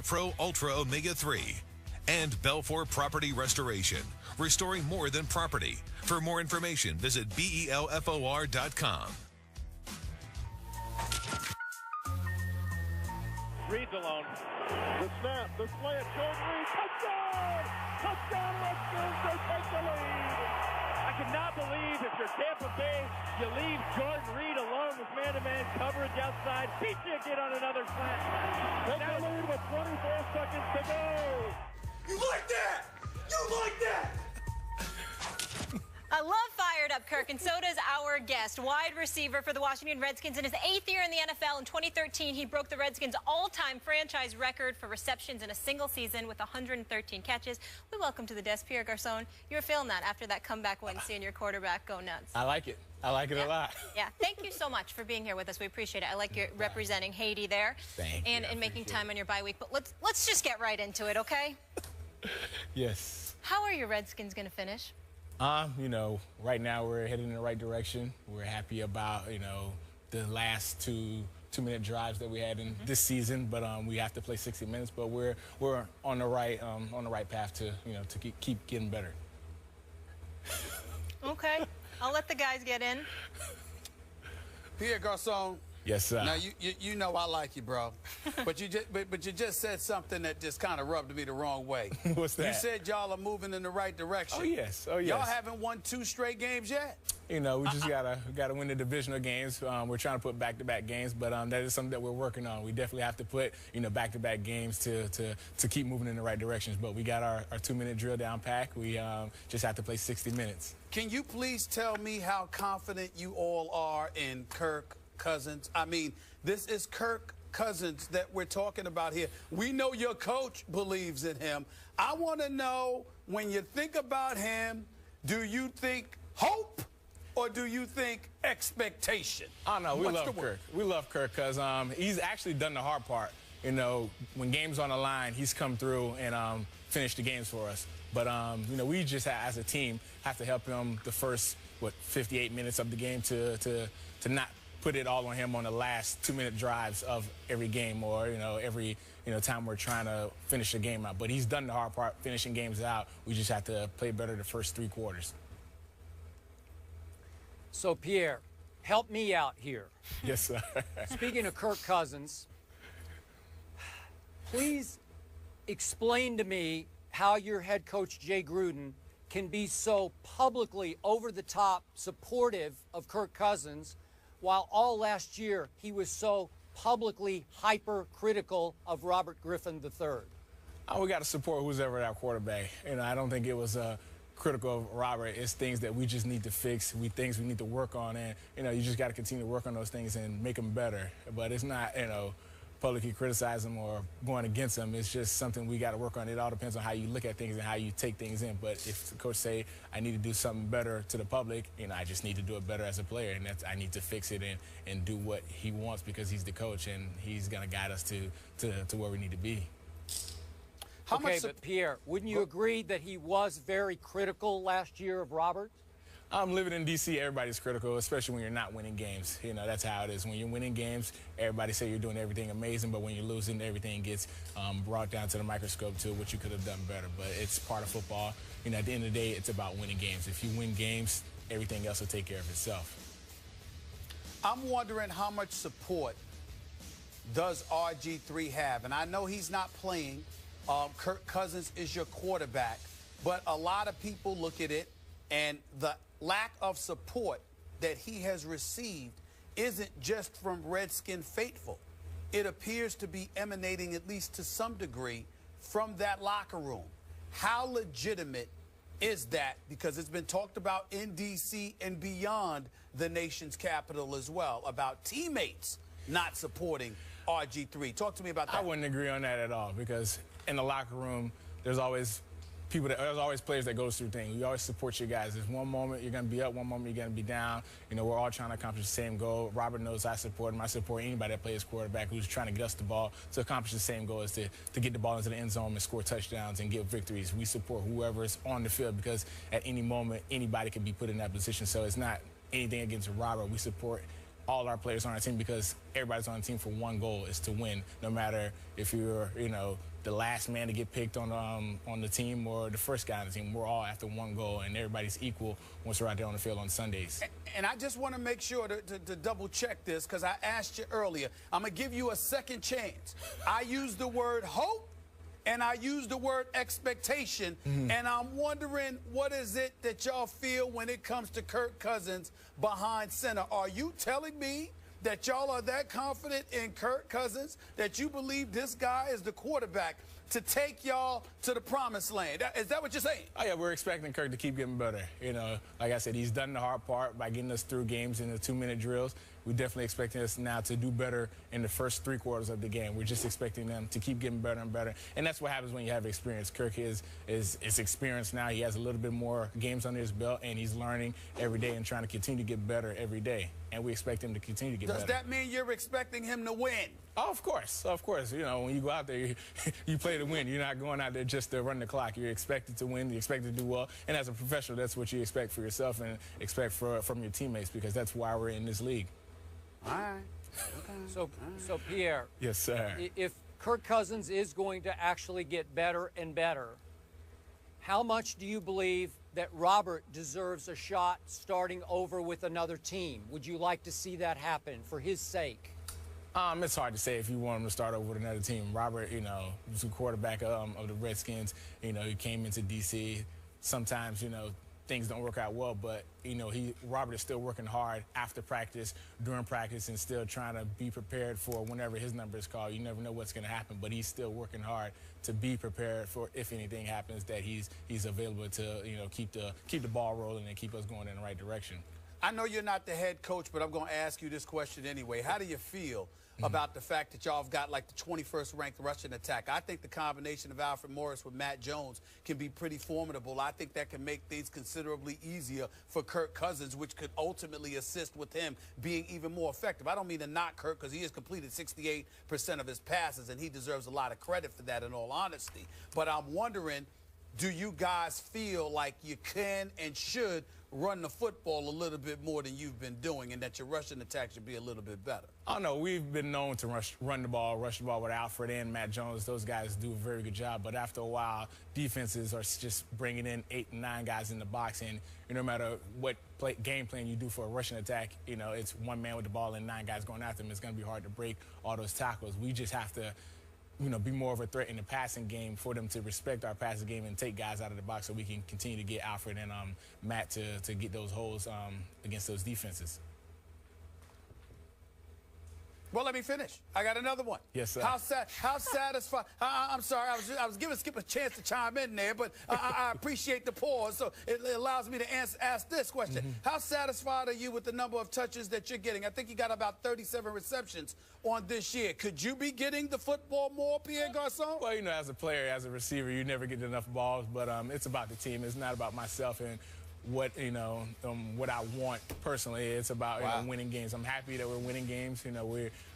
Pro Ultra Omega-3. And Belfour Property Restoration, restoring more than property. For more information, visit BELFOR.com. Reed's alone. The snap, the slant, Jordan Reed, touchdown! Touchdown Redskins, they take the lead! I cannot believe if you're Tampa Bay, you leave Jordan Reed alone with man-to-man coverage outside. Beat you again on another slant. Take the lead with 24 seconds to go. You like that? You like that? I love Fired Up, Kirk, and so does our guest, wide receiver for the Washington Redskins. In his 8th year in the NFL, in 2013, he broke the Redskins' all-time franchise record for receptions in a single season with 113 catches. We welcome to the desk Pierre Garcon. You were feeling that after that comeback win, seeing your quarterback go nuts. I like it. I like it a lot. Yeah, thank you so much for being here with us. We appreciate it. I like you representing Haiti there. Thank you. And making time on your bye week. But let's just get right into it, okay? Yes. How are your Redskins going to finish? You know, right now we're heading in the right direction. We're happy about, you know, the last two-minute drives that we had in this season, but we have to play 60 minutes. But we're on the right path to, you know, to keep getting better. Okay, I'll let the guys get in. Pierre Garcon. Yes, sir. Now you know I like you, bro, but you just said something that just kind of rubbed me the wrong way. What's that? You said y'all are moving in the right direction. Oh yes, oh yes. Y'all haven't won 2 straight games yet. You know, we just gotta win the divisional games. We're trying to put back-to-back games, but that is something that we're working on. We definitely have to put, you know, back-to-back games to keep moving in the right directions. But we got our 2-minute drill down pack. We just have to play 60 minutes. Can you please tell me how confident you all are in Kirk Cousins? I mean, this is Kirk Cousins that we're talking about here. We know your coach believes in him. I want to know, when you think about him, do you think hope or do you think expectation? Oh, no, we love Kirk. We love Kirk because he's actually done the hard part. You know, when games on the line, he's come through and finished the games for us. But, you know, we just, as a team, have to help him the first, 58 minutes of the game to not put it all on him on the last 2-minute drives of every game, or, you know, every, you know, time we're trying to finish a game out. But he's done the hard part, finishing games out. We just have to play better the first 3 quarters. So, Pierre, help me out here. Yes, sir. Speaking of Kirk Cousins, please explain to me how your head coach, Jay Gruden, can be so publicly over-the-top supportive of Kirk Cousins, while all last year he was so publicly hypercritical of Robert Griffin III. Oh, we got to support who's ever our quarterback. You know, I don't think it was critical of Robert. It's things that we just need to fix. Things we need to work on, and you know, you just got to continue to work on those things and make them better. But it's not, you know, publicly criticize them or going against them. It's just something we got to work on. It all depends on how you look at things and how you take things in. But if the coach say I need to do something better to the public, you know, I just need to do it better as a player, and I need to fix it and do what he wants, because he's the coach and he's going to guide us to where we need to be. Okay, but Pierre, wouldn't you agree that he was very critical last year of Robert? Living in D.C., everybody's critical, especially when you're not winning games. You know, that's how it is. When you're winning games, everybody say you're doing everything amazing, but when you're losing, everything gets brought down to the microscope to what you could have done better. But it's part of football. You know, at the end of the day, it's about winning games. If you win games, everything else will take care of itself. I'm wondering how much support does RG3 have? And I know he's not playing. Kirk Cousins is your quarterback. But a lot of people look at it, and the lack of support that he has received isn't just from Redskin faithful. It appears to be emanating, at least to some degree, from that locker room. How legitimate is that? Because it's been talked about in D.C. and beyond the nation's capital as well, about teammates not supporting RG3. Talk to me about that. I wouldn't agree on that at all, because in the locker room, there's always there's always players that goes through things. You always support your guys. There's one moment you're going to be up, one moment you're going to be down. You know, we're all trying to accomplish the same goal. Robert knows I support him. I support anybody that plays quarterback who's trying to get us the ball to accomplish the same goal, is to get the ball into the end zone and score touchdowns and get victories. We support whoever's on the field, because at any moment, anybody can be put in that position. So it's not anything against Robert. We support all our players on our team, because everybody's on the team for one goal, is to win. No matter if you're, the last man to get picked on the team or the first guy on the team, we're all after one goal, and everybody's equal once we're out there on the field on Sundays. And I just want to make sure to double check this, because I asked you earlier. I'm going to give you a second chance. I used the word hope, and I used the word expectation, and I'm wondering, what is it that y'all feel when it comes to Kirk Cousins behind center? Are you telling me that y'all are that confident in Kirk Cousins that you believe this guy is the quarterback to take y'all to the promised land? Is that what you're saying? Oh, yeah, we're expecting Kirk to keep getting better. Like I said, he's done the hard part by getting us through games in the 2-minute drills. We're definitely expecting us now to do better in the first 3 quarters of the game. We're just expecting them to keep getting better and better. And that's what happens when you have experience. Kirk is experienced now. He has a little bit more games under his belt, and he's learning every day and trying to continue to get better every day. And we expect him to continue to get better. Does that mean you're expecting him to win? Oh, of course. Of course. When you go out there, you play to win. You're not going out there just to run the clock. You're expected to win. You're expected to do well. And as a professional, that's what you expect for yourself and expect from your teammates, because that's why we're in this league. All right. Okay. So Pierre. Yes, sir. If Kirk Cousins is going to actually get better and better, how much do you believe that Robert deserves a shot starting over with another team? Would you like to see that happen for his sake? It's hard to say if you want him to start over with another team. Robert, was the quarterback of the Redskins. He came into D.C. Sometimes, things don't work out well, but Robert is still working hard after practice, during practice, and still trying to be prepared for whenever his number is called. You never know what's going to happen, but he's still working hard to be prepared for if anything happens, that he's available to keep the ball rolling and keep us going in the right direction. I know you're not the head coach, but I'm going to ask you this question anyway. How do you feel about the fact that y'all have got like the 21st ranked rushing attack? I think the combination of Alfred Morris with Matt Jones can be pretty formidable. I think that can make things considerably easier for Kirk Cousins, which could ultimately assist with him being even more effective. I don't mean to knock Kirk, because he has completed 68% of his passes, and he deserves a lot of credit for that, in all honesty. But I'm wondering, do you guys feel like you can and should run the football a little bit more than you've been doing, and that your rushing attack should be a little bit better? Oh, no, we've been known to rush the ball with Alfred and Matt Jones. Those guys do a very good job. But after a while, defenses are just bringing in 8 and 9 guys in the box. And no matter what game plan you do for a rushing attack, it's one man with the ball and 9 guys going after him. It's going to be hard to break all those tackles. We just have to be more of a threat in the passing game for them to respect our passing game and take guys out of the box, so we can continue to get Alfred and Matt to get those holes against those defenses. Well, let me finish. I got another one. Yes, sir. How satisfied? I'm sorry, I was giving Skip a chance to chime in there, but I appreciate the pause, so it allows me to ask this question. How satisfied are you with the number of touches that you're getting? I think you got about 37 receptions on this year. Could you be getting the football more, Pierre Garcon? Well, as a player, as a receiver, you never get enough balls, but it's about the team. It's not about myself and what I want personally. It's about winning games. I'm happy that we're winning games.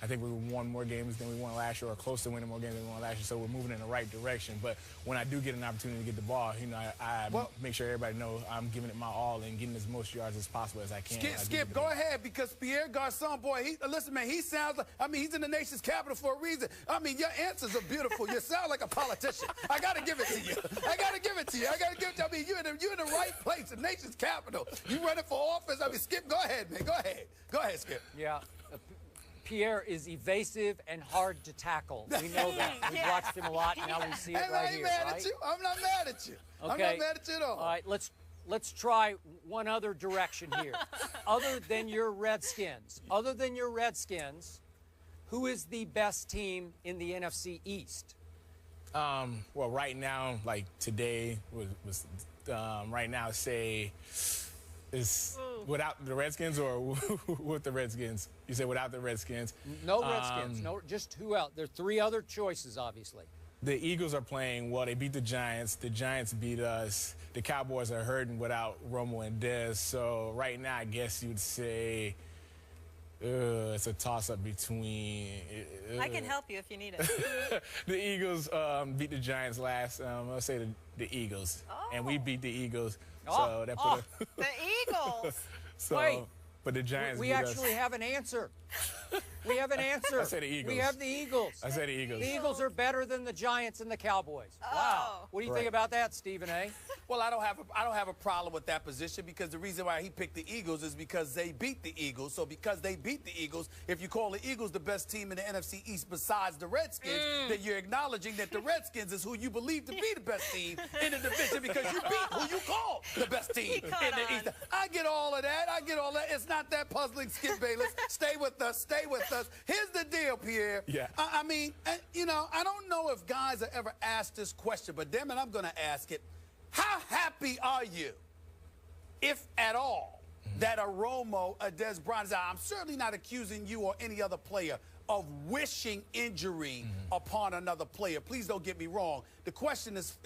I think we won more games than we won last year, or close to winning more games than we won last year. So we're moving in the right direction. But when I do get an opportunity to get the ball, I make sure everybody knows I'm giving it my all and getting as most yards as possible as I can. Skip, go ahead, because Pierre Garcon, boy, listen, man, he sounds like, he's in the nation's capital for a reason. Your answers are beautiful. You sound like a politician. I got to give it to you. You're in the right place, the nation's capital. You running for office? Skip, go ahead, man. Go ahead, Skip. Yeah. Pierre is evasive and hard to tackle. We know that. We've watched him a lot. Now we see it right here. I'm not mad at you. Okay. I'm not mad at you at all. All right, let's try one other direction here. Other than your Redskins, who is the best team in the NFC East? Well, right now, like today was right now, say, is without the Redskins or with the Redskins? You said without the Redskins. No Redskins. No, just who else? There are 3 other choices, obviously. The Eagles are playing well. They beat the Giants. The Giants beat us. The Cowboys are hurting without Romo and Dez. So right now, I guess you'd say it's a toss-up between... I can help you if you need it. The Eagles beat the Giants last. I'll say the Eagles. Oh. And we beat the Eagles. So that put the Eagles! So, Wait. But the Giants We actually have an answer. We have an answer. I said the Eagles. We have the Eagles. I said the Eagles. The Eagles are better than the Giants and the Cowboys. Oh. Wow. What do you think about that, Stephen A? Well, I don't have a problem with that position, because the reason why he picked the Eagles is because they beat the Eagles. So because they beat the Eagles, if you call the Eagles the best team in the NFC East besides the Redskins, then you're acknowledging that the Redskins is who you believe to be the best team in the division, because you beat who you call the best team in the East. I get all of that. I get all that. It's not that puzzling, Skip Bayless. Stay with us. Stay with us. Here's the deal, Pierre. Yeah. I mean, you know, I don't know if guys are ever asked this question, but damn it, I'm going to ask it. How happy are you, if at all, that a Romo, a Des Bryant is out? I'm certainly not accusing you or any other player of wishing injury upon another player. Please don't get me wrong. The question is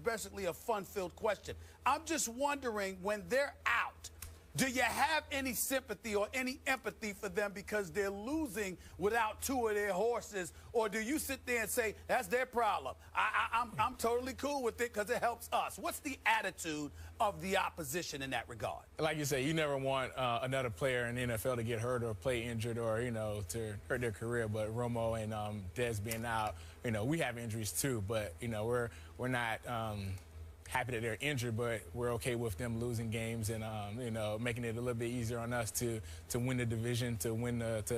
basically a fun-filled question. I'm just wondering, when they're out, do you have any sympathy or any empathy for them because they're losing without two of their horses? Or do you sit there and say, that's their problem? I'm totally cool with it because it helps us. What's the attitude of the opposition in that regard? Like you say, you never want another player in the NFL to get hurt or play injured or, you know, to hurt their career. But Romo and Dez being out, you know, we have injuries too. But, you know, we're not happy that they're injured, but we're okay with them losing games and, you know, making it a little bit easier on us to win the division, to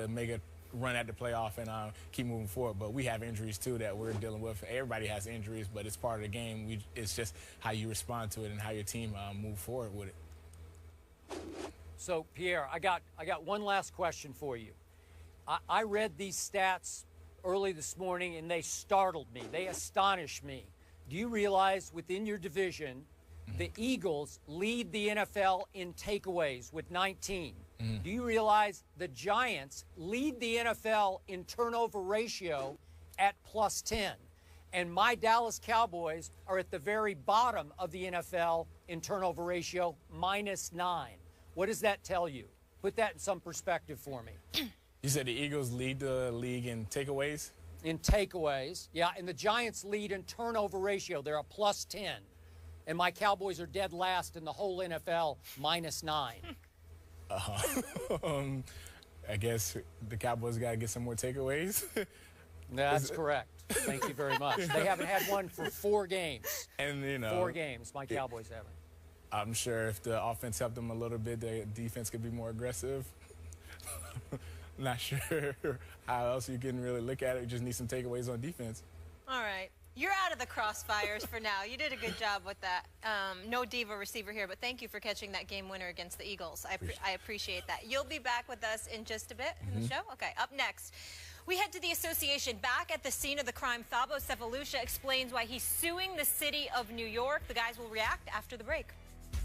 make a run at the playoff and keep moving forward. But we have injuries too that we're dealing with. Everybody has injuries, but it's part of the game. It's just how you respond to it and how your team move forward with it. So, Pierre, I got one last question for you. I read these stats early this morning, and they startled me. They astonished me. Do you realize within your division, the Eagles lead the NFL in takeaways with 19? Do you realize the Giants lead the NFL in turnover ratio at +10? And my Dallas Cowboys are at the very bottom of the NFL in turnover ratio, -9. What does that tell you? Put that in some perspective for me. You said the Eagles lead the league in takeaways? In takeaways, yeah, and the Giants lead in turnover ratio. They're a +10. And my Cowboys are dead last in the whole NFL, -9. I guess the Cowboys got to get some more takeaways. That's correct. Thank you very much. They haven't had one for 4 games. And, you know, 4 games, my Cowboys haven't. I'm sure if the offense helped them a little bit, the defense could be more aggressive. Not sure how else you can really look at it. You just need some takeaways on defense. All right. You're out of the crossfires for now. You did a good job with that. No diva receiver here, but thank you for catching that game winner against the Eagles. I appreciate that. You'll be back with us in just a bit in the show? Okay, up next, we head to the association. Back at the scene of the crime, Thabo Sefalusha explains why he's suing the city of New York. The guys will react after the break.